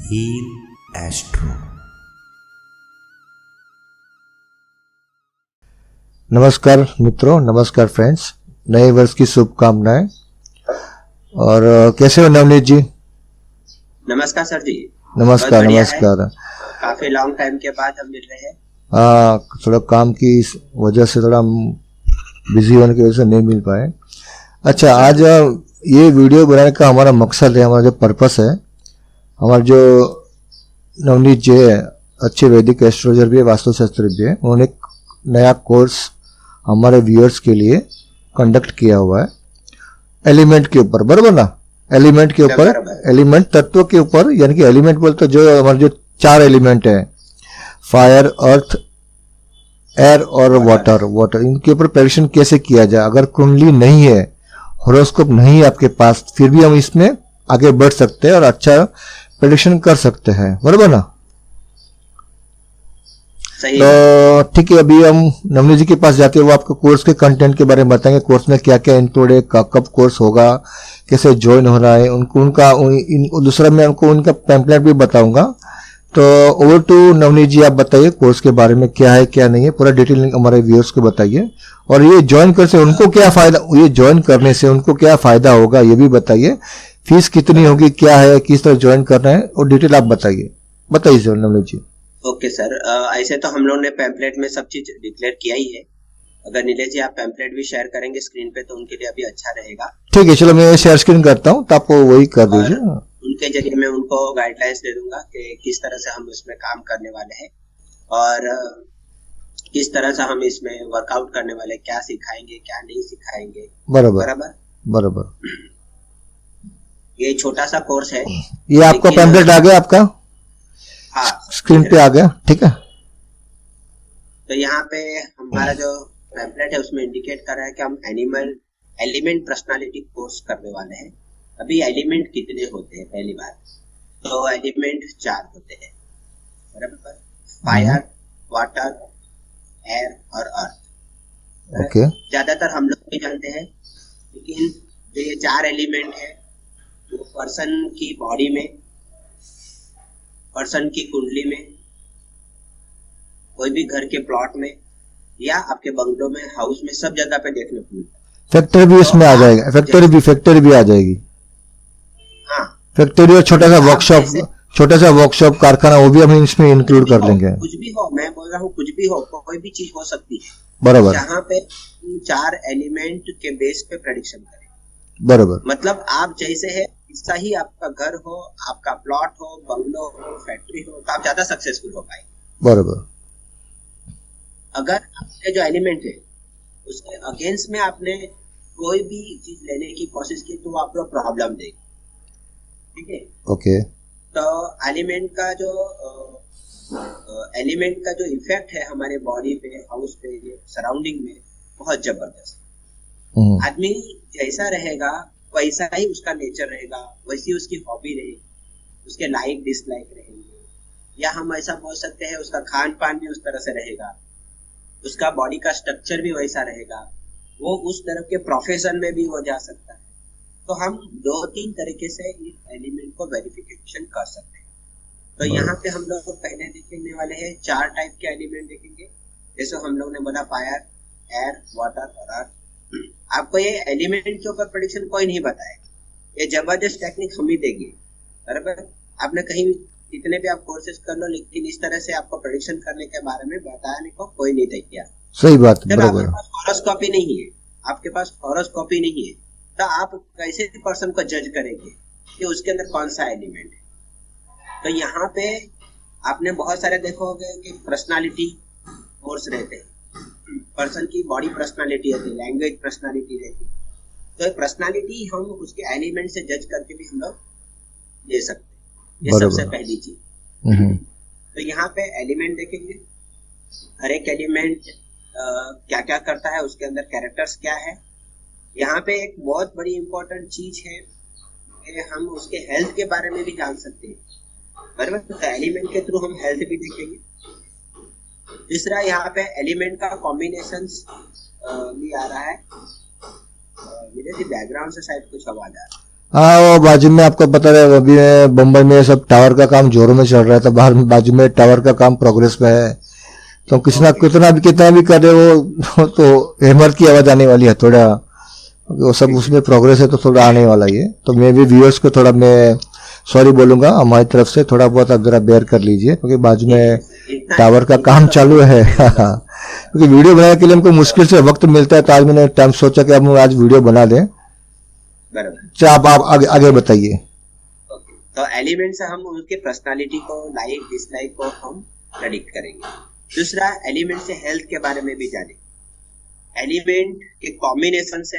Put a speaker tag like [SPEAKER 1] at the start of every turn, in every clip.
[SPEAKER 1] Heal astro.
[SPEAKER 2] नमस्कार मित्रों, नमस्कार फ्रेंड्स, नए वर्ष की शुभकामनाएं। और कैसे हो नवनीत जी?
[SPEAKER 3] नमस्कार सर जी।
[SPEAKER 2] नमस्कार नमस्कार।
[SPEAKER 3] काफी लॉन्ग टाइम के बाद हम मिल रहे हैं।
[SPEAKER 2] हाँ, थोड़ा काम की वजह से थोड़ा बिजी होने की वजह से नहीं मिल पाए। अच्छा, आज ये वीडियो बनाने का हमारा मकसद है, हमारा जो पर्पस है, हमारा जो नवनीत जी है, अच्छे वैदिक एस्ट्रोलॉजर भी है, वास्तुशास्त्री भी है, उन्होंने एक नया कोर्स हमारे व्यूअर्स के लिए कंडक्ट किया हुआ है एलिमेंट के ऊपर, बराबर ना? एलिमेंट के ऊपर, एलिमेंट तत्व के ऊपर, यानी कि एलिमेंट बोलते जो हमारे जो 4 एलिमेंट है, फायर, अर्थ, एयर और वाटर, इनके ऊपर प्रेडिक्शन कैसे किया जाए। अगर कुंडली नहीं है, हॉरोस्कोप नहीं है आपके पास, फिर भी हम इसमें आगे बढ़ सकते हैं और अच्छा प्रेडिक्शन कर सकते हैं, बराबर ना? तो ठीक है, अभी हम नवनीत जी के पास जाते हैं, वो आपको कोर्स के कंटेंट के बारे में बताएंगे, कोर्स में क्या क्या इंक्लूड है, कब कोर्स होगा, कैसे ज्वाइन हो रहा है, दूसरा मैं उनको उनका पैम्पलेट भी बताऊंगा। तो ओवर टू नवनीत जी, आप बताइए कोर्स के बारे में, क्या है क्या नहीं है, पूरा डिटेल हमारे व्यूअर्स को बताइए। और ये ज्वाइन करने से उनको क्या फायदा, ये ज्वाइन करने से उनको क्या फायदा होगा ये भी बताइए। फीस कितनी होगी, क्या है, किस तरह ज्वाइन करना है, और डिटेल आप बताइए सर नवनीत जी।
[SPEAKER 3] ओके सर, ऐसे तो हम लोग ने पैम्पलेट में सब चीज डिक्लेयर किया ही है। अगर नीलेश जी आप पैम्पलेट भी शेयर करेंगे स्क्रीन पे तो उनके लिए अभी अच्छा रहेगा।
[SPEAKER 2] ठीक है, चलो मैं शेयर स्क्रीन करता हूँ, तो आप वही कर दीजिए।
[SPEAKER 3] उनके जरिए मैं उनको गाइडलाइंस दे दूंगा कि किस तरह से हम इसमें काम करने वाले हैं और किस तरह से हम इसमें वर्कआउट करने वाले, क्या सिखाएंगे क्या नहीं सिखाएंगे।
[SPEAKER 2] बराबर।
[SPEAKER 3] ये छोटा सा कोर्स है।
[SPEAKER 2] ये आपका पैम्पलेट आ गया आपका?
[SPEAKER 3] हाँ,
[SPEAKER 2] स्क्रीन पे आ गया, ठीक है।
[SPEAKER 3] तो यहाँ पे हमारा जो पैम्पलेट है उसमें इंडिकेट कर रहा है कि हम एलिमेंट पर्सनालिटी कोर्स करने वाले हैं। अभी एलिमेंट कितने होते हैं, पहली बात तो एलिमेंट 4 होते हैं, बराबर? फायर, वाटर, एयर और अर्थ।
[SPEAKER 2] ओके।
[SPEAKER 3] ज्यादातर हम लोग भी जानते हैं, लेकिन जो ये 4 एलिमेंट है वो पर्सन की बॉडी में, पर्सन की कुंडली में, कोई भी घर के प्लॉट में या आपके बंगलों में, हाउस में, सब जगह पे देखने को मिलता है।
[SPEAKER 2] फैक्ट्री भी इसमें आ जाएगा, फैक्ट्री भी आ जाएगी।
[SPEAKER 3] हाँ,
[SPEAKER 2] फैक्ट्री और छोटा सा वर्कशॉप कारखाना, वो भी हम इसमें इंक्लूड कर लेंगे।
[SPEAKER 3] कुछ भी हो, मैं बोल रहा हूँ कुछ भी हो, कोई भी चीज हो सकती है,
[SPEAKER 2] बराबर,
[SPEAKER 3] जहाँ पे 4 एलिमेंट के बेस पे प्रेडिक्शन करें।
[SPEAKER 2] बराबर,
[SPEAKER 3] मतलब आप जैसे है ऐसा ही आपका घर हो, आपका प्लॉट हो, बंगलो हो, फैक्ट्री हो, तो आप ज्यादा सक्सेसफुल हो पाएंगे।
[SPEAKER 2] बराबर।
[SPEAKER 3] अगर आपके जो एलिमेंट है उसके अगेंस्ट में आपने कोई भी चीज लेने की कोशिश की तो आपको प्रॉब्लम देगी, ठीक है?
[SPEAKER 2] ओके।
[SPEAKER 3] तो एलिमेंट का जो इफेक्ट है हमारे बॉडी पे, हाउस पे, सराउंडिंग में, बहुत जबरदस्त। आदमी जैसा रहेगा वैसा ही उसका नेचर रहेगा, वैसी उसकी हॉबी रहेगी, उसके लाइक डिसलाइक रहेंगे, या हम ऐसा बोल सकते हैं उसका खान पान भी उस तरह से रहेगा, उसका बॉडी का स्ट्रक्चर भी वैसा रहेगा, वो उस तरह के प्रोफेशन में भी वो जा सकता है। तो हम 2-3 तरीके से इस एलिमेंट को वेरिफिकेशन कर सकते हैं। तो यहाँ पे हम लोग पहले देखने वाले हैं 4 टाइप के एलिमेंट देखेंगे। जैसे हम लोग ने बोला फायर, एयर, वाटर और अर्थ। आपको ये एलिमेंट के ऊपर प्रेडिक्शन कोई नहीं बताएगा, ये जबरदस्त टेक्निक हम ही देंगे, बराबर? आपने कहीं कितने भी आप कोर्सेज कर लो, लेकिन इस तरह से आपको प्रेडिक्शन करने के बारे में बताने को कोई नहीं तैयार।
[SPEAKER 2] सही बात,
[SPEAKER 3] जब आपके पास हॉरोस्कोपी नहीं है, तो आप कैसे पर्सन को जज करेंगे कि उसके अंदर कौन सा एलिमेंट है? तो यहाँ पे आपने बहुत सारे देखोगे कि पर्सनालिटी कोर्स रहते हैं, पर्सन की बॉडी पर्सनालिटी रहती है, लैंग्वेज पर्सनालिटी रहती है। तो पर्सनालिटी हम उसके एलिमेंट से जज करके भी हम लोग ले सकते हैं, ये सबसे पहली चीज। तो यहाँ पे एलिमेंट देखेंगे, हर एक एलिमेंट क्या क्या करता है, उसके अंदर कैरेक्टर्स क्या है। यहाँ पे एक बहुत बड़ी इंपॉर्टेंट चीज है कि हम उसके हेल्थ के बारे में भी जान सकते हैं, बराबर? तो एलिमेंट के थ्रू हम हेल्थ भी देखेंगे। तीसरा, यहाँ पे एलिमेंट का कॉम्बिनेशंस भी आ रहा है। मेरे बैकग्राउंड से शायद कुछ आवाज आ रहा है।
[SPEAKER 2] हाँ, वो बाजू में आपको पता है अभी बम्बई में सब टावर का काम जोरों में चल रहा है, तो बाहर बाजू में टावर का काम प्रोग्रेस में है। तो कितना भी करे वो तो हैमर की आवाज आने वाली है थोड़ा, वो सब उसमें प्रोग्रेस है तो थोड़ा आने वाला ही है। तो मैं भी व्यूअर्स को थोड़ा मैं सॉरी बोलूंगा हमारी तरफ से, थोड़ा बहुत आप जरा बेयर कर लीजिए क्योंकि बाजू में टावर का काम चालू है। क्योंकि वीडियो बनाने के लिए हमको मुश्किल से वक्त मिलता है, तो आज मैंने टाइम सोचा कि हम आज वीडियो बना दें। अच्छा, आप आगे बताइए।
[SPEAKER 3] तो एलिमेंट से हम उनके पर्सनालिटी को, लाइक डिसलाइक को हम प्रेडिक्ट करेंगे। दूसरा, एलिमेंट से हेल्थ के बारे में भी जानेंगे। एलिमेंट के कॉम्बिनेशन से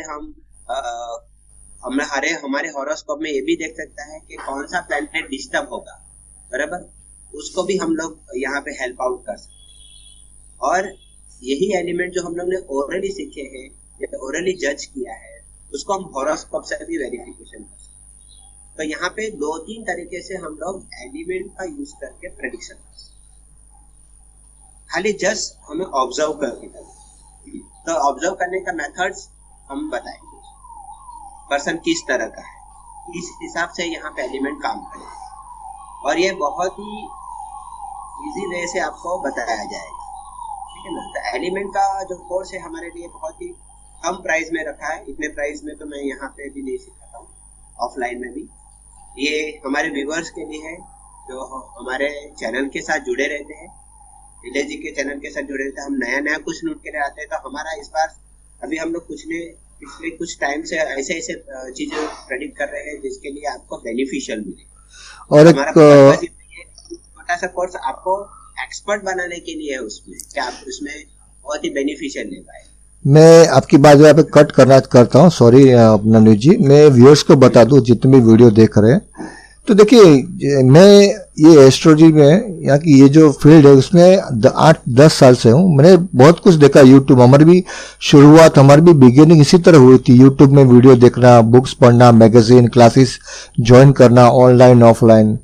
[SPEAKER 3] हमारे हॉरोस्कोप में ये भी देख सकता है कि कौन सा प्लैनेट डिस्टर्ब होगा, बराबर, उसको भी हम लोग यहाँ पे हेल्प आउट कर सकते हैं। और यही एलिमेंट जो हम लोग ने ओरली सीखे हैं या ओरली जज किया है, उसको हम हॉरोस्कोप से भी वेरिफिकेशन कर सकते हैं। तो यहाँ पे 2-3 तरीके से हम लोग एलिमेंट का यूज करके प्रेडिक्शन कर सकते हैं, खाली जस्ट हमें ऑब्जर्व करके। तो ऑब्जर्व करने का मेथड्स हम बताएंगे, पर्सन किस तरह का है, इस हिसाब से यहाँ पे एलिमेंट काम करेगा। और ये बहुत ही इजी वे से आपको बताया जाएगा, ठीक है ना। तो एलिमेंट का जो कोर्स है हमारे लिए बहुत ही कम प्राइस में रखा है। इतने प्राइस में तो मैं यहाँ पे भी नहीं सिखाता हूँ, ऑफलाइन में भी। ये हमारे व्यूअर्स के लिए है जो हमारे चैनल के साथ जुड़े रहते हैं, विलेज जी के चैनल के साथ जुड़े रहते हैं। हम नया कुछ नोट के लिए आते हैं, तो हमारा इस बार अभी हम लोग पिछले कुछ टाइम से ऐसे चीजें प्रेडिक्ट कर रहे हैं जिसके लिए आपको बेनिफिशियल मिले। और हमारा छोटा सा कोर्स आपको एक्सपर्ट बनाने के लिए है उसमें, कि आप उसमें बहुत ही बेनिफिशियल ले पाए।
[SPEAKER 2] मैं आपकी बात यहाँ पे कट करता हूँ, सॉरी नवनीत जी। मैं व्यूअर्स को बता दूं जितने भी वीडियो देख रहे हैं, तो देखिए मैं ये एस्ट्रोलॉजी में यहाँ की ये जो फील्ड है उसमें 8-10 साल से हूँ। मैंने बहुत कुछ देखा यूट्यूब, हमारी भी शुरुआत, हमारी भी बिगिनिंग इसी तरह हुई थी। यूट्यूब में वीडियो देखना, बुक्स पढ़ना, मैगजीन, क्लासेस ज्वाइन करना, ऑनलाइन ऑफलाइन,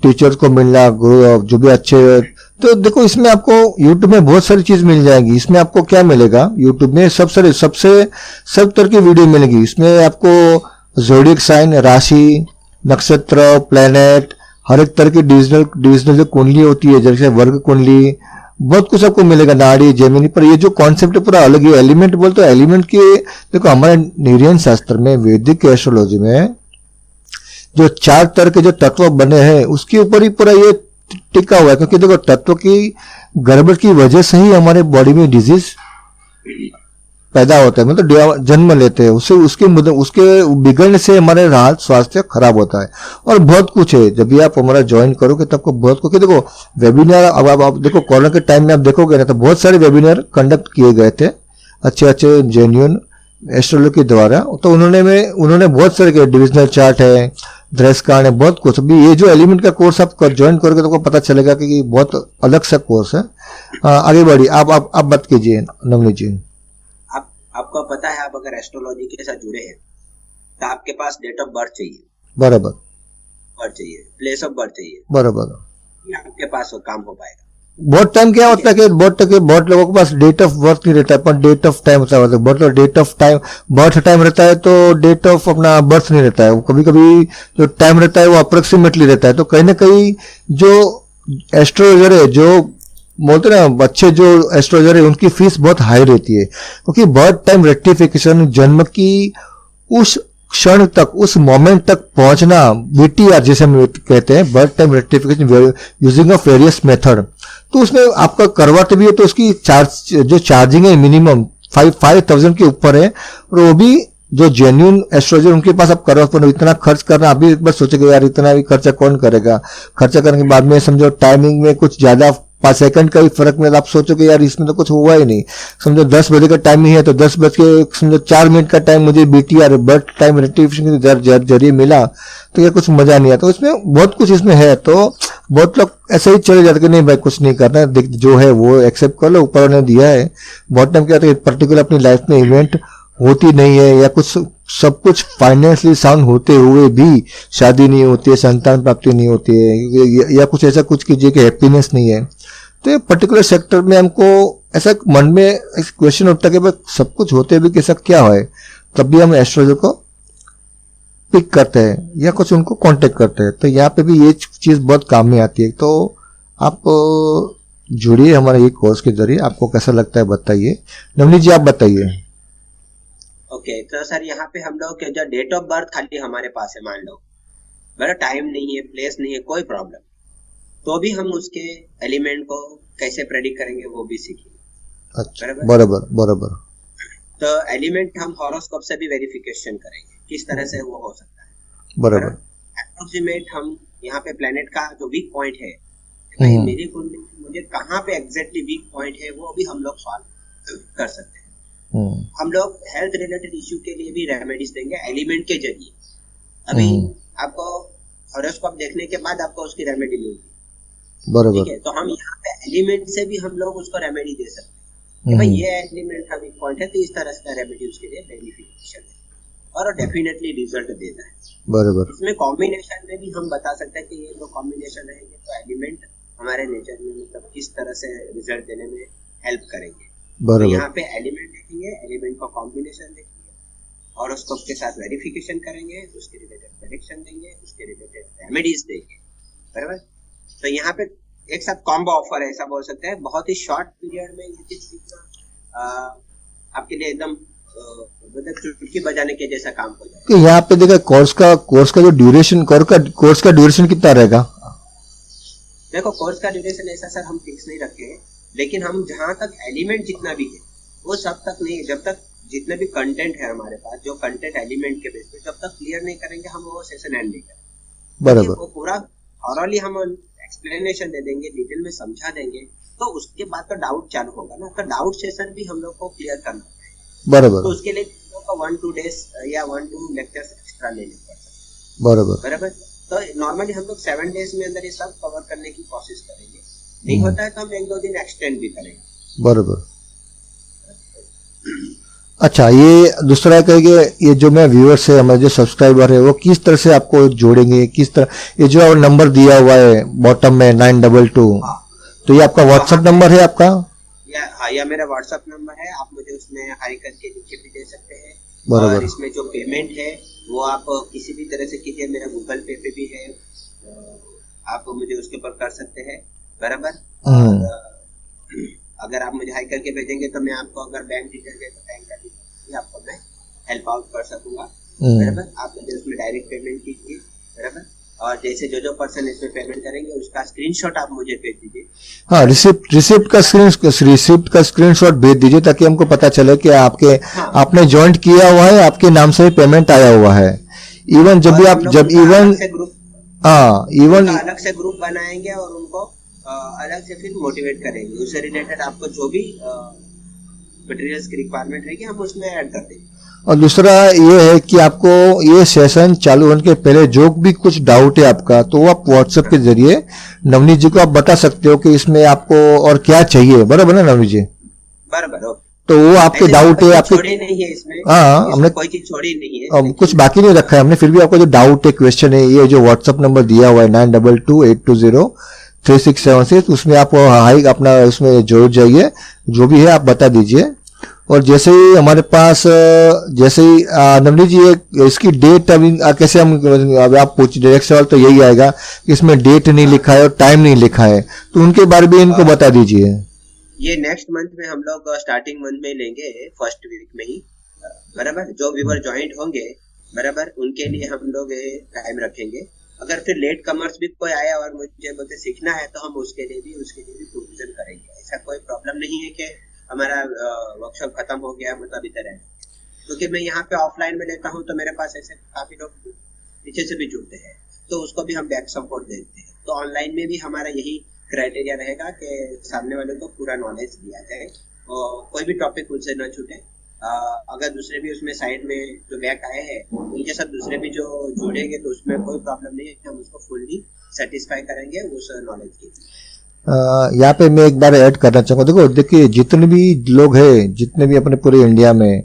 [SPEAKER 2] टीचर्स को मिलना, जो भी अच्छे। तो देखो इसमें आपको यूट्यूब में बहुत सारी चीज मिल जाएगी। इसमें आपको क्या मिलेगा, यूट्यूब में सब तरह की वीडियो मिलेगी। इसमें आपको ज़ोडिएक साइन, राशि, नक्षत्र, प्लेनेट, हर एक तरह की डिविजनल जो कुंडली होती है, जैसे वर्ग कुंडली, बहुत कुछ आपको मिलेगा, नाड़ी, जेमिनी। पर ये जो कॉन्सेप्ट है पूरा अलग है। एलिमेंट बोलते हैं, एलिमेंट के देखो हमारे निर्यन शास्त्र में, वैदिक एस्ट्रोलॉजी में जो 4 तरह के जो तत्व बने हैं उसके ऊपर ही पूरा ये टिका हुआ है। क्योंकि देखो तत्व की गड़बड़ की वजह से ही हमारे बॉडी में डिजीज पैदा होता है, मतलब जन्म लेते हैं। उसके बिगड़ने से हमारे हालत स्वास्थ्य खराब होता है। और बहुत कुछ है, जब भी आप हमारा ज्वाइन करोगे तब आपको बहुत कुछ देखो। वेबिनार अब आप देखो, कोरोना के टाइम में आप देखोगे ना, तो बहुत सारे वेबिनार कंडक्ट किए गए थे अच्छे जेन्युइन एस्ट्रोलॉजी के द्वारा। तो उन्होंने बहुत सारे के डिविजनल चार्ट है, दृष्टकांड है, बहुत कुछ। अभी ये जो एलिमेंट का कोर्स आप ज्वाइन करोगे तो आपको पता चलेगा कि बहुत अलग सा कोर्स है। आगे बढ़िए, आप बात कीजिए नवनीत जी।
[SPEAKER 3] आपको पता है, आप अगर एस्ट्रोलॉजी के साथ जुड़े हैं तो आपके पास डेट ऑफ बर्थ चाहिए,
[SPEAKER 2] बराबर,
[SPEAKER 3] बर्थ चाहिए, प्लेस ऑफ बर्थ चाहिए, बराबर, आपके पास वो काम हो पाएगा।
[SPEAKER 2] बहुत टाइम क्या होता है कि बहुत लोगों के पास डेट ऑफ बर्थ नहीं रहता है, पर डेट ऑफ टाइम होता है। बहुत date of time, birth time रहता है तो डेट ऑफ अपना बर्थ नहीं रहता है। कभी कभी जो टाइम रहता है वो अप्रोक्सीमेटली रहता है। तो कहीं ना कहीं जो एस्ट्रोलॉजर है, जो बोलते ना अच्छे जो एस्ट्रोलॉजर है, उनकी फीस बहुत हाई रहती है। क्योंकि बर्थ टाइम रेक्टिफिकेशन, जन्म की उस क्षण तक, उस मोमेंट तक पहुंचना, BTR जिसे हम कहते हैं, birth time rectification using of various method, तो उसमें आपका करवाते भी है तो उसकी जो चार्जिंग है मिनिमम 5,000 के ऊपर है। और वो भी जो जेन्युइन एस्ट्रोलॉजर उनके पास आप करवा पर इतना खर्च करना, अभी एक बार सोचेगा यार इतना भी खर्चा कौन करेगा। खर्चा करने के बाद में समझो टाइमिंग में कुछ ज्यादा 5 सेकंड का भी फर्क में, आप सोचोगे यार इसमें तो कुछ हुआ ही नहीं। समझो 10 बजे का टाइम ही है तो 10 बज के समझो 4 मिनट का टाइम मुझे BTR बर्थ टाइम रेक्टिफिकेशन के जरिए मिला, तो ये कुछ मजा नहीं आता। इसमें बहुत कुछ इसमें है। तो बहुत लोग ऐसे ही चले जाते कि नहीं भाई कुछ नहीं करना है, जो है वो एक्सेप्ट कर लो, ऊपर ने दिया है। बहुत टाइम क्या होता है, पर्टिकुलर अपनी लाइफ में इवेंट होती नहीं है, या कुछ सब कुछ फाइनेंशियली साउंड होते हुए भी शादी नहीं होती है, संतान प्राप्ति नहीं होती है, या कुछ ऐसा कुछ कीजिए कि हैप्पीनेस नहीं है। तो ये पर्टिकुलर सेक्टर में हमको ऐसा मन में एक क्वेश्चन उठता है कि भाई सब कुछ होते हुए कैसा क्या है। तब भी हम एस्ट्रोलॉजर को पिक करते हैं या कुछ उनको कांटेक्ट करते हैं, तो यहाँ पे भी ये चीज़ बहुत काम में आती है। तो आप जुड़िए हमारे ये कोर्स के जरिए, आपको कैसा लगता है बताइए। नवनीत जी आप बताइए।
[SPEAKER 3] ओके, तो सर यहाँ पे हम लोग जो डेट ऑफ बर्थ खाली हमारे पास है, मान लो मेरा टाइम नहीं है, प्लेस नहीं है, कोई प्रॉब्लम, तो भी हम उसके एलिमेंट को कैसे प्रेडिक्ट करेंगे वो भी सीखेंगे।
[SPEAKER 2] अच्छा, बराबर बराबर।
[SPEAKER 3] तो एलिमेंट हम हॉरोस्कोप से भी वेरिफिकेशन करेंगे किस तरह से वो हो सकता है,
[SPEAKER 2] बराबर।
[SPEAKER 3] अप्रोक्सीमेट हम यहाँ पे प्लेनेट का जो वीक पॉइंट है, भाई मेरी कुंडली में मुझे कहाँ पे एग्जैक्टली वीक पॉइंट है वो भी हम लोग सॉल्व कर सकते हैं। हम लोग हेल्थ रिलेटेड इश्यू के लिए भी रेमेडीज देंगे एलिमेंट के जरिए। अभी आपको हॉरोस्कोप देखने के बाद आपको उसकी रेमेडी मिलेगी,
[SPEAKER 2] बराबर,
[SPEAKER 3] ठीक है। तो हम यहाँ पे एलिमेंट से भी हम लोग उसको रेमेडी दे सकते हैं कि भाई ये एलिमेंट का वीक पॉइंट है, तो इस तरह से रेमेडी उसके लिए बेनिफिशियल है और डेफिनेटली रिजल्ट देता है।
[SPEAKER 2] बराबर।
[SPEAKER 3] इसमें कॉम्बिनेशन में भी हम बता सकते हैं कि ये दो कॉम्बिनेशन रहेंगे तो एलिमेंट हमारे नेचर में मतलब किस तरह से रिजल्ट देने में हेल्प करेंगे। तो यहाँ पे एलिमेंट देखेंगे, एलिमेंट का कॉम्बिनेशन देखेंगे, हॉरोस्कोप के साथ वेरिफिकेशन करेंगे, उसके रिलेटेड प्रेडिक्शन देंगे, उसके रिलेटेड रेमेडीज देंगे, बराबर। तो यहाँ पे एक साथ कॉम्बो ऑफर है, ऐसा बोल सकते हैं। बहुत ही शॉर्ट पीरियड में ये चीज सीखना आपके लिए एकदम मतलब चुटकी बजाने के जैसा काम हो जाएगा।
[SPEAKER 2] तो यहाँ पे देखा कोर्स का जो ड्यूरेशन, कोर्स का ड्यूरेशन कितना रहेगा?
[SPEAKER 3] देखो कोर्स का ड्यूरेशन ऐसा सर हम फिक्स नहीं रखे हैं, लेकिन हम जहाँ तक एलिमेंट जितना भी है वो सब तक नहीं, जब तक जितने भी कंटेंट है हमारे पास, जो कंटेंट एलिमेंट के बेस पे जब तक क्लियर नहीं करेंगे हम वो सेशन एंड नहीं करेंगे। बराबर। वो पूरा थॉरली हम एक्सप्लेनेशन दे देंगे, डिटेल में समझा देंगे, तो उसके बाद तो डाउट चालू होगा ना, तो डाउट सेशन भी हम लोग को क्लियर करना है। बराबर। तो उसके लिए हम लोग को 1-2 डेज या 1-2 लेक्चर्स एक्स्ट्रा लेने पड़ते हैं। बराबर बराबर। तो नॉर्मली हम लोग 7 डेज में अंदर ये सब कवर करने की कोशिश करेंगे, नहीं होता है तो हम 1-2 दिन एक्सटेंड भी करेंगे। बराबर।
[SPEAKER 2] अच्छा, ये दूसरा कहेंगे, ये जो मैं व्यूअर्स है, हमारे जो सब्सक्राइबर है, वो किस तरह से आपको जोड़ेंगे, किस तरह? ये जो नंबर दिया हुआ है बॉटम में 922, तो ये आपका व्हाट्सएप नंबर है आपका?
[SPEAKER 3] हाँ, यह मेरा व्हाट्सएप नंबर है, आप मुझे उसमें हाई करके लिख भी दे सकते हैं।
[SPEAKER 2] बराबर।
[SPEAKER 3] और इसमें जो पेमेंट है वो आप किसी भी तरह से कीजिए, मेरा गूगल पे भी है, आप मुझे उसके ऊपर कर सकते हैं, बराबर। अगर आप मुझे हाई करके भेजेंगे तो मैं आपको, अगर बैंक डिटेल है तो बैंक का डिटेल आपको मैं हेल्प आउट कर सकूंगा, बराबर। आप मुझे उसमें डायरेक्ट पेमेंट कीजिए, बराबर। और जैसे जो पर्सन इसमें पेमेंट करेंगे उसका स्क्रीनशॉट आप मुझे भेज दीजिए।
[SPEAKER 2] हाँ, रिसिप्ट का स्क्रीनशॉट भेज दीजिए ताकि हमको पता चले कि आपने ज्वाइंट किया हुआ है, आपके नाम से पेमेंट आया हुआ है। इवन जब भी आप इवन
[SPEAKER 3] अलग से ग्रुप बनाएंगे और उनको अलग से फिर मोटिवेट करेंगे, उससे रिलेटेड आपको जो भी मटेरियल्स की रिक्वायरमेंट रहेगी हम उसमें ऐड कर देंगे।
[SPEAKER 2] और दूसरा ये है कि आपको ये सेशन चालू होने के पहले जो भी कुछ डाउट है आपका, तो वो आप व्हाट्सएप के जरिए नवनीत जी को आप बता सकते हो कि इसमें आपको और क्या चाहिए, बराबर ना नवनीत जी?
[SPEAKER 3] बराबर।
[SPEAKER 2] तो वो आपके डाउट है, आपके
[SPEAKER 3] छोड़ी नहीं है इसमें,
[SPEAKER 2] हाँ, हमने
[SPEAKER 3] कोई चीज छोड़ी नहीं है,
[SPEAKER 2] कुछ बाकी नहीं रखा है हमने, फिर भी आपको जो डाउट है, क्वेश्चन है, ये जो व्हाट्सएप नंबर दिया हुआ है 9228203676, उसमें आप हाई अपना उसमें जोड़ जाइए, जो भी है आप बता दीजिए। और जैसे ही हमारे पास नवनीत जी इसकी डेट अभी कैसे हम आप पूछ, डायरेक्ट सवाल तो यही आएगा कि इसमें डेट नहीं लिखा है और टाइम नहीं लिखा है, तो उनके बारे में इनको बता दीजिए।
[SPEAKER 3] ये नेक्स्ट मंथ में हम लोग स्टार्टिंग मंथ में लेंगे, फर्स्ट वीक में ही, बराबर। जो व्यूअर ज्वाइंट होंगे, बराबर, उनके लिए हम लोग टाइम रखेंगे। अगर फिर लेट कमर्स भी कोई आया और मुझे बोलते सीखना है तो हम उसके लिए भी प्रोविजन करेंगे। ऐसा कोई प्रॉब्लम नहीं है कि हमारा वर्कशॉप खत्म हो गया मतलब इधर है, क्योंकि मैं यहाँ पे ऑफलाइन में लेता हूँ तो मेरे पास ऐसे काफी लोग पीछे से भी जुड़ते हैं, तो उसको भी हम बैक सपोर्ट देते हैं। तो ऑनलाइन में भी हमारा यही क्राइटेरिया रहेगा कि सामने वाले को पूरा नॉलेज दिया जाए और कोई भी टॉपिक उनसे न छूटे। अगर दूसरे भी उसमें साइड में जो बैक आए हैं उनके साथ दूसरे भी जो जुड़ेंगे तो उसमें कोई प्रॉब्लम नहीं है, हम उसको फुल्ली सेटिस्फाई करेंगे उस नॉलेज के लिए।
[SPEAKER 2] यहाँ पे मैं एक बार ऐड करना चाहूँगा, देखिए जितने भी लोग हैं, जितने भी अपने पूरे इंडिया में,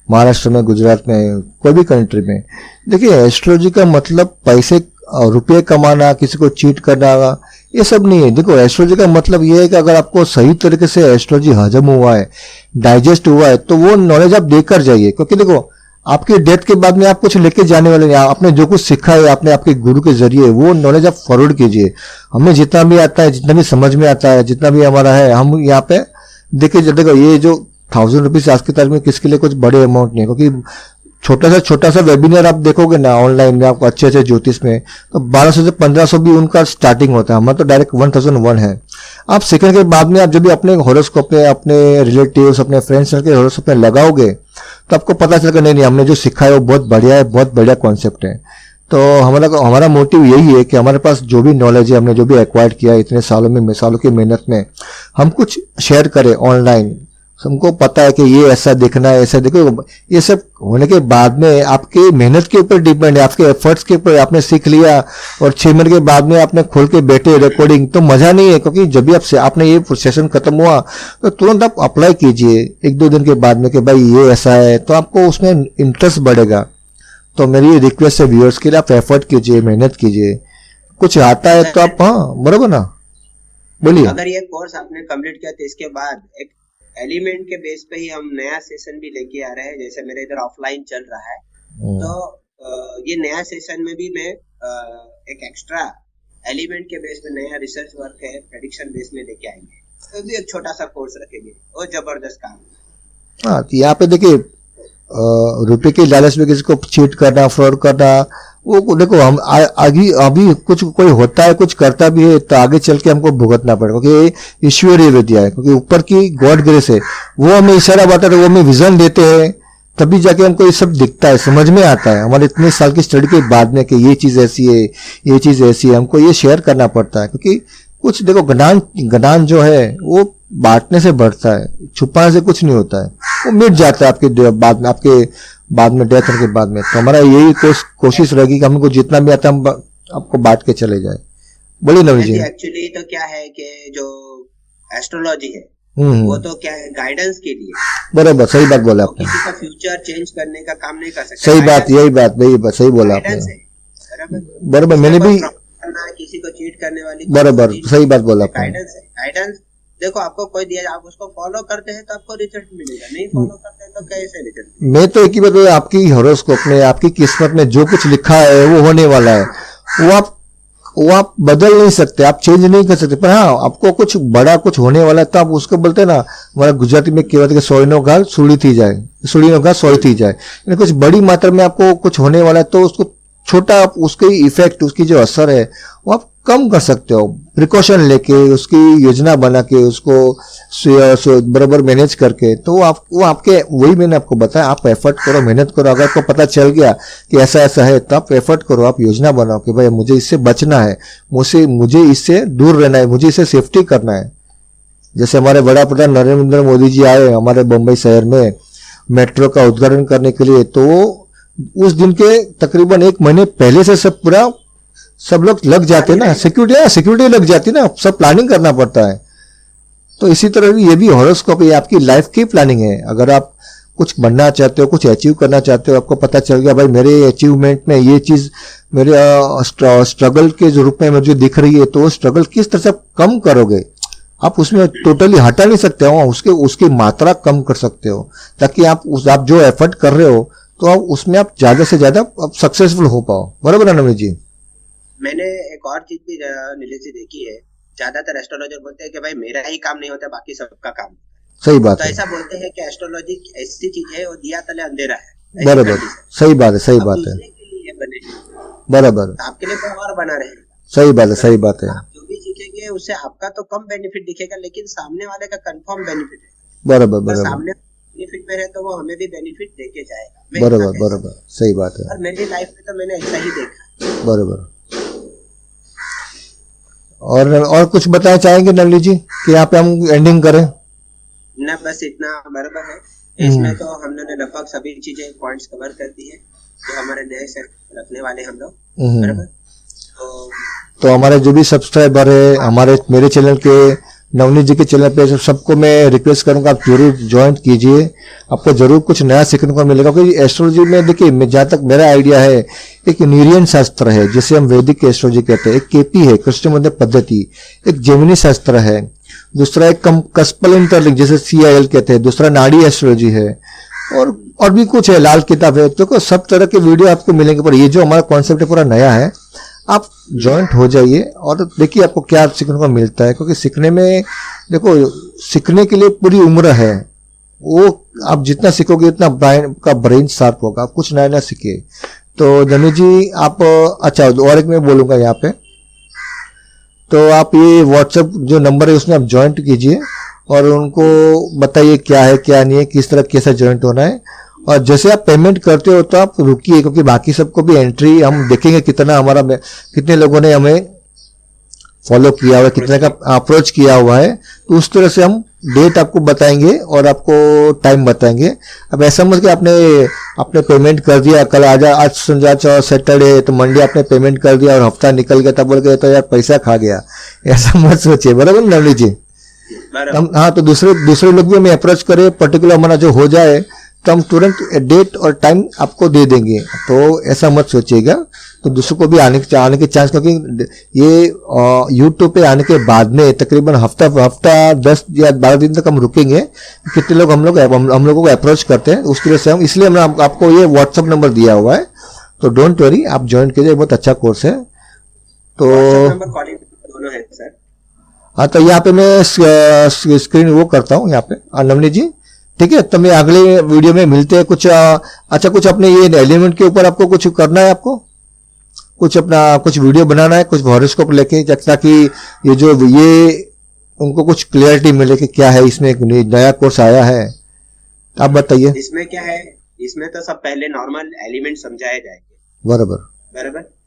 [SPEAKER 2] महाराष्ट्र में, गुजरात में, कोई भी कंट्री में, देखिए एस्ट्रोलॉजी का मतलब पैसे रुपये कमाना, किसी को चीट करना, ये सब नहीं है। देखो एस्ट्रोलॉजी का मतलब ये है कि अगर आपको सही तरीके से एस्ट्रोलॉजी हजम हुआ है, डाइजेस्ट हुआ है, तो वो नॉलेज आप देकर जाइए। क्योंकि देखो आपके डेथ के बाद में आप कुछ लेके जाने वाले नहीं, आपने जो कुछ सीखा है आपने आपके गुरु के जरिए वो नॉलेज आप फॉरवर्ड कीजिए। हमें जितना भी आता है, जितना भी समझ में आता है, जितना भी हमारा है, हम यहाँ पे देखो ये जो 1000 रुपीज आज की तारीख में किसके लिए कुछ बड़े अमाउंट नहीं है, क्योंकि छोटा सा वेबिनार आप देखोगे ना ऑनलाइन में आपको अच्छे ज्योतिष में, तो 1200 से 1500 भी उनका स्टार्टिंग होता है, हमारा तो डायरेक्ट 1001 है। आप सीखने के बाद में आप जब भी अपने हॉरोस्कोप में अपने रिलेटिव्स अपने फ्रेंड्स के हॉरोस्कोप में लगाओगे तो आपको पता चलेगा नहीं हमने जो सीखा है वो बहुत बढ़िया है, बहुत बढ़िया कॉन्सेप्ट है। तो हमारा मोटिव यही है कि हमारे पास जो भी नॉलेज है, हमने जो भी एक्वायर्ड किया है इतने सालों की मेहनत में, हम कुछ शेयर करें ऑनलाइन। हमको पता है कि ये ऐसा देखना है, ऐसा देखो, ये सब होने के बाद में आपके मेहनत के ऊपर डिपेंड है, आपके एफर्ट्स के ऊपर। आपने सीख लिया और 6 महीने के बाद में आपने खोल के बैठे रिकॉर्डिंग, तो मजा नहीं है। क्योंकि जब भी आपने ये सेशन खत्म हुआ तो तुरंत आप अप्लाई कीजिए 1-2 दिन के बाद में कि भाई ये ऐसा है, तो आपको उसमें इंटरेस्ट बढ़ेगा। तो मेरी रिक्वेस्ट है व्यूअर्स के लिए, आप एफर्ट कीजिए, मेहनत कीजिए, कुछ आता है तो आप, हाँ बराबर ना, बोलिए।
[SPEAKER 3] अगर ये कोर्स आपने कंप्लीट किया तो इसके बाद एक एलिमेंट के बेस पे ही हम नया सेशन भी लेके आ रहे हैं। जैसे मेरे इधर ऑफलाइन चल रहा है, तो ये नया सेशन में भी मैं एक एक्स्ट्रा एलिमेंट के बेस पे नया रिसर्च वर्क है, प्रेडिक्शन बेस में लेके आएंगे। तो भी एक छोटा सा कोर्स रखेंगे और जबरदस्त काम।
[SPEAKER 2] हाँ, तो यहाँ पे देखिए रुपए के लालच में किसी को चीट करना, फ्रॉड करना, वो देखो हम अभी कुछ कोई होता है, कुछ करता भी है तो आगे चल के हमको भुगतना पड़ेगा, क्योंकि ईश्वरीय विद्या है, क्योंकि ऊपर की गॉड ग्रेस है, वो हमें इशारा बताते, वो हमें विजन देते हैं, तभी जाके हमको ये सब दिखता है, समझ में आता है। हमारे इतने साल की स्टडी के बाद में कि ये चीज ऐसी है, ये चीज ऐसी है, हमको ये शेयर करना पड़ता है। क्योंकि कुछ देखो ज्ञान जो है वो बांटने से बढ़ता है, छुपाने से कुछ नहीं होता है, वो मिट जाता है आपके बाद में डेथ के बाद में। तो हमारा यही कोशिश रहेगी कि हमको जितना भी आता है हम आपको बांट के चले जाए। बोलिए नवीन जी।
[SPEAKER 3] एक्चुअली तो क्या है कि जो एस्ट्रोलॉजी है वो तो क्या है, गाइडेंस के लिए। बराबर,
[SPEAKER 2] सही बात बोला आपने।
[SPEAKER 3] किसी का फ्यूचर चेंज करने का काम नहीं कर सकते।
[SPEAKER 2] सही बात, यही बात सही बोला आपने। बराबर, मैंने भी
[SPEAKER 3] किसी को चीट करने वाली,
[SPEAKER 2] बराबर सही बात बोला आपने।
[SPEAKER 3] गाइडेंस है, गाइडेंस देखो आपको कोई दिया, आप उसको फॉलो करते हैं तो आपको रिजल्ट मिलेगा, नहीं फॉलो करते हैं तो कैसे रिजल्ट? मैं
[SPEAKER 2] तो एक ही बात, आपकी हॉरोस्कोप में आपकी किस्मत में जो कुछ लिखा है वो होने वाला है, वो आप बदल नहीं सकते, आप चेंज नहीं कर सकते। पर हाँ, आपको कुछ बड़ा कुछ होने वाला है तो आप उसको बोलते हैं ना, हमारा गुजराती में कहेवत है कि सोयनो घाल सुड़ी थी जाए, सुड़ीनो घाल सोई थी जाए। यानी कुछ बड़ी मात्रा में आपको कुछ होने वाला है तो उसको छोटा, उसकी इफेक्ट, उसकी जो असर है वो आप कम कर सकते हो, प्रिकॉशन लेके, उसकी योजना बना के, उसको बराबर मैनेज करके। तो वो आपके, वही मैंने आपको बताया, आप एफर्ट करो, मेहनत करो। अगर आपको पता चल गया कि ऐसा ऐसा है तो आप एफर्ट करो, आप योजना बनाओ कि भाई मुझे इससे बचना है, मुझे इससे दूर रहना है, मुझे इससे सेफ्टी करना है। जैसे हमारे बड़ा प्रधान नरेंद्र मोदी जी आए हमारे बम्बई शहर में मेट्रो का उद्घाटन करने के लिए, तो उस दिन के तकरीबन 1 महीने पहले से सब लोग लग जाते ना, सिक्योरिटी लग जाती ना, सब प्लानिंग करना पड़ता है। तो इसी तरह ये भी हॉरोस्कोप, ये आपकी लाइफ की प्लानिंग है। अगर आप कुछ बनना चाहते हो, कुछ अचीव करना चाहते हो, आपको पता चल गया भाई मेरे अचीवमेंट में ये चीज मेरे स्ट्रगल के रूप में मुझे दिख रही है, तो वो स्ट्रगल किस तरह से कम करोगे? आप उसमें टोटली हटा नहीं सकते हो, उसकी मात्रा कम कर सकते हो, ताकि आप जो एफर्ट कर रहे हो तो आप उसमें आप ज्यादा से ज्यादा सक्सेसफुल हो पाओ। बराबर है नवीन जी?
[SPEAKER 3] मैंने एक और चीज भी नीलेश जी देखी है, ज्यादातर एस्ट्रोलॉजर बोलते हैं कि भाई मेरा ही काम नहीं होता, बाकी सबका काम।
[SPEAKER 2] सही बात
[SPEAKER 3] तो
[SPEAKER 2] है।
[SPEAKER 3] ऐसा बोलते हैं कि एस्ट्रोलॉजी ऐसी चीज है, वो दिया तले अंधेरा है।
[SPEAKER 2] बराबर, सही बात है, सही बात है। बराबर,
[SPEAKER 3] आपके लिए और बना रहेगा।
[SPEAKER 2] सही बात है, सही बात है।
[SPEAKER 3] आप जो भी सीखेंगे उससे आपका तो कम बेनिफिट दिखेगा, लेकिन सामने वाले का कंफर्म बेनिफिट है।
[SPEAKER 2] बराबर,
[SPEAKER 3] सामने बेनिफिट में है तो वो हमें भी बेनिफिट देके जाएगा।
[SPEAKER 2] बराबर, सही बात है।
[SPEAKER 3] और मेरी लाइफ में तो मैंने ऐसा ही देखा।
[SPEAKER 2] बराबर। और कुछ बताना चाहेंगे नवली जी कि यहाँ पे हम एंडिंग करें?
[SPEAKER 3] ना, बस इतना बराबर है। इसमें तो हमने लगभग सभी चीजें पॉइंट्स कवर कर दी है जो हमारे नए से रखने वाले हम लोग। बराबर।
[SPEAKER 2] तो हमारे जो भी सब्सक्राइबर है, हमारे मेरे चैनल के, नवनीत जी के चैनल पे, सबको मैं रिक्वेस्ट करूंगा आप जरूर ज्वाइन कीजिए, आपको जरूर कुछ नया सीखने को मिलेगा। क्योंकि एस्ट्रोलॉजी में देखिए, जहां तक मेरा आइडिया है, एक नीरियन शास्त्र है जिसे हम वैदिक एस्ट्रोलॉजी कहते हैं, एक केपी है कृष्ण मध्य पद्धति, एक जेमिनी शास्त्र है, दूसरा एक कस्पल इंटरलिंक जिसे CIL कहते हैं, दूसरा नाड़ी एस्ट्रोलॉजी है, और भी कुछ है, लाल किताब है, तो सब तरह के वीडियो आपको मिलेंगे। पर ये जो हमारा कॉन्सेप्ट है पूरा नया है, आप ज्वाइंट हो जाइए और देखिए आपको क्या सीखने को मिलता है। क्योंकि सीखने में देखो, सीखने के लिए पूरी उम्र है, वो आप जितना सीखोगे उतना ब्रेन शार्प होगा, आप कुछ नया नया सीखिए। तो धनु जी आप, अच्छा और एक मैं बोलूँगा यहाँ पे, तो आप ये व्हाट्सएप जो नंबर है उसमें आप ज्वाइंट कीजिए और उनको बताइए क्या है क्या नहीं है, किस तरह कैसे ज्वाइंट होना है। और जैसे आप पेमेंट करते हो तो आप रुकिए, क्योंकि बाकी सबको भी एंट्री हम देखेंगे कितना हमारा, कितने लोगों ने हमें फॉलो किया हुआ है, कितने का अप्रोच किया हुआ है, तो उस तरह से हम डेट आपको बताएंगे और आपको टाइम बताएंगे। अब ऐसा मत कि आपने पेमेंट कर दिया, कल आज समझा सैटरडे तो मंडे आपने पेमेंट कर दिया और हफ्ता निकल गया, तब बोल गए तो यार पैसा खा गया, ऐसा मत सोचिए, बराबर नवनीत जी? हाँ, तो दूसरे लोग भी हमें अप्रोच करें, पर्टिकुलर हमारा जो हो जाए तो हम तुरंत डेट और टाइम आपको दे देंगे, तो ऐसा मत सोचिएगा। तो दूसरों को भी आने के चांस, क्योंकि ये यूट्यूब पे आने के बाद में तकरीबन हफ्ता 10 या 12 दिन तक हम रुकेंगे। कितने लोग हम लोगों को अप्रोच करते हैं, उस तरह से हम, इसलिए हमने आपको ये व्हाट्सअप नंबर दिया हुआ है। तो डोंट वरी, आप ज्वाइन कीजिए, बहुत अच्छा कोर्स है। तो
[SPEAKER 3] दोनों है सर।
[SPEAKER 2] हाँ, तो यहाँ पे मैं स्क्रीन वो करता हूँ यहाँ पे, नवनीत जी ठीक है। तो मैं अगले वीडियो में मिलते हैं। कुछ अच्छा, कुछ अपने ये एलिमेंट के ऊपर आपको कुछ करना है, आपको कुछ वीडियो बनाना है, कुछ हॉरोस्कोप लेके, ताकि ये उनको कुछ क्लियरिटी मिले कि क्या है इसमें, एक नया कोर्स आया है। आप बताइए
[SPEAKER 3] इसमें क्या है। इसमें तो सब पहले नॉर्मल एलिमेंट समझाए जाएंगे,
[SPEAKER 2] बराबर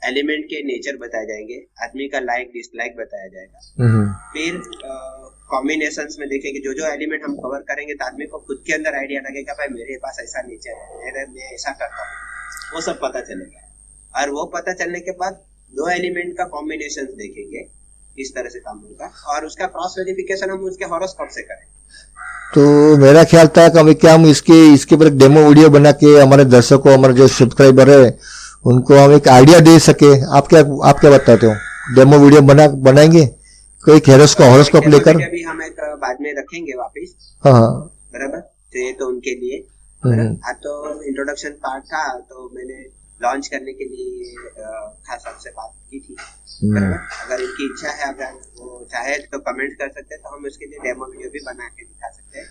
[SPEAKER 3] एलिमेंट के नेचर बताए जाएंगे, आदमी का लाइक डिसलाइक बताया जाएगा। फिर कॉम्बिनेशंस में देखेंगे, जो एलिमेंट हम कवर करेंगे तो आदमी को खुद के अंदर आइडिया लगेगा, भाई मेरे पास ऐसा नेचर है, मैं ऐसा करता हूँ, वो सब पता चलेगा। और वो पता चलने के बाद 2 एलिमेंट का कॉम्बिनेशन देखेंगे, इस तरह से काम होगा। और उसका क्रॉस वेरिफिकेशन हम उसके हॉरोस्कोप से करें।
[SPEAKER 2] तो मेरा ख्याल था कि क्या हम इसके ऊपर एक डेमो वीडियो बना के हमारे दर्शकों, हमारे जो सब्सक्राइबर है, उनको हम एक आइडिया दे सके। आप क्या बताते हो? डेमो वीडियो बनाएंगे कोई हॉरोस्कोप लेकर?
[SPEAKER 3] अभी हम एक बाद में रखेंगे वापस।
[SPEAKER 2] हाँ, बराबर।
[SPEAKER 3] तो उनके लिए तो इंट्रोडक्शन पार्ट था, तो मैंने लॉन्च करने के लिए खास आपसे बात की थी। अगर इनकी इच्छा है, अगर वो चाहे तो कमेंट कर सकते हैं, तो हम उसके लिए डेमो वीडियो भी बना के दिखा सकते हैं।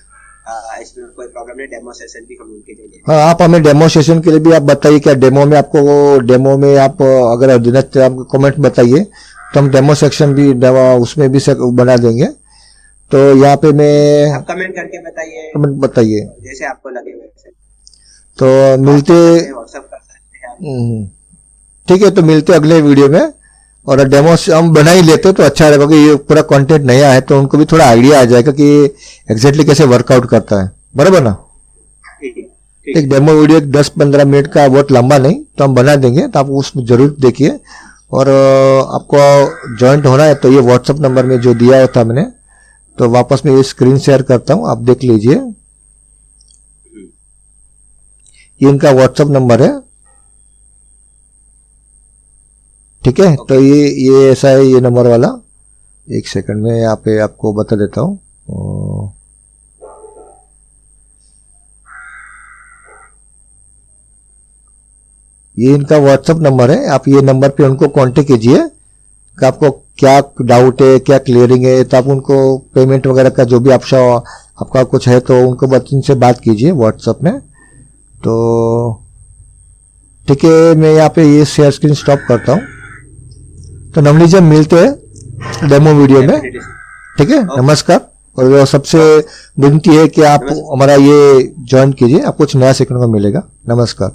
[SPEAKER 3] इसमें कोई प्रॉब्लम नहीं, डेमो सेशन भी हम उनके लिए।
[SPEAKER 2] हाँ, आप हमें डेमो सेशन के लिए भी आप बताइए, क्या डेमो में आप अगर कमेंट बताइए तो हम डेमो सेक्शन भी उसमें भी बना देंगे। तो यहाँ पे मैं
[SPEAKER 3] आप कमेंट करके बताइए, जैसे आपको लगे वैसे।
[SPEAKER 2] तो मिलते,
[SPEAKER 3] व्हाट्सएप कर सकते हैं।
[SPEAKER 2] ठीक है, तो मिलते अगले वीडियो में। और डेमो हम बना ही लेते तो अच्छा रहेगा, क्योंकि ये पूरा कंटेंट नया है, तो उनको भी थोड़ा आइडिया आ जाएगा कि एग्जैक्टली कैसे वर्कआउट करता है, बराबर ना? एक डेमो वीडियो 10-15 मिनट का, बहुत लंबा नहीं, तो हम बना देंगे, तो आप उसमें जरूर देखिए। और आपको ज्वाइंट होना है तो ये व्हाट्सएप नंबर में जो दिया हुआ था मैंने, तो वापस मैं ये स्क्रीन शेयर करता हूँ, आप देख लीजिए। ये इनका व्हाट्सएप नंबर है, ठीक है। तो ये ऐसा है, ये नंबर वाला। एक सेकंड में यहाँ पे आपको बता देता हूँ। ये इनका व्हाट्सएप नंबर है, आप ये नंबर पे उनको कांटेक्ट कीजिए कि आपको क्या डाउट है, क्या क्लियरिंग है। तो आप उनको पेमेंट वगैरह का जो भी आपका कुछ है, तो उनको उनसे बात कीजिए व्हाट्सएप में। तो ठीक है, मैं यहाँ पे ये शेयर स्क्रीन स्टॉप करता हूँ। तो नवनीत जी मिलते हैं डेमो वीडियो में, ठीक है। नमस्कार। और सबसे विनती है कि आप हमारा ये ज्वाइन कीजिए, आपको कुछ नया सीखने को मिलेगा। नमस्कार।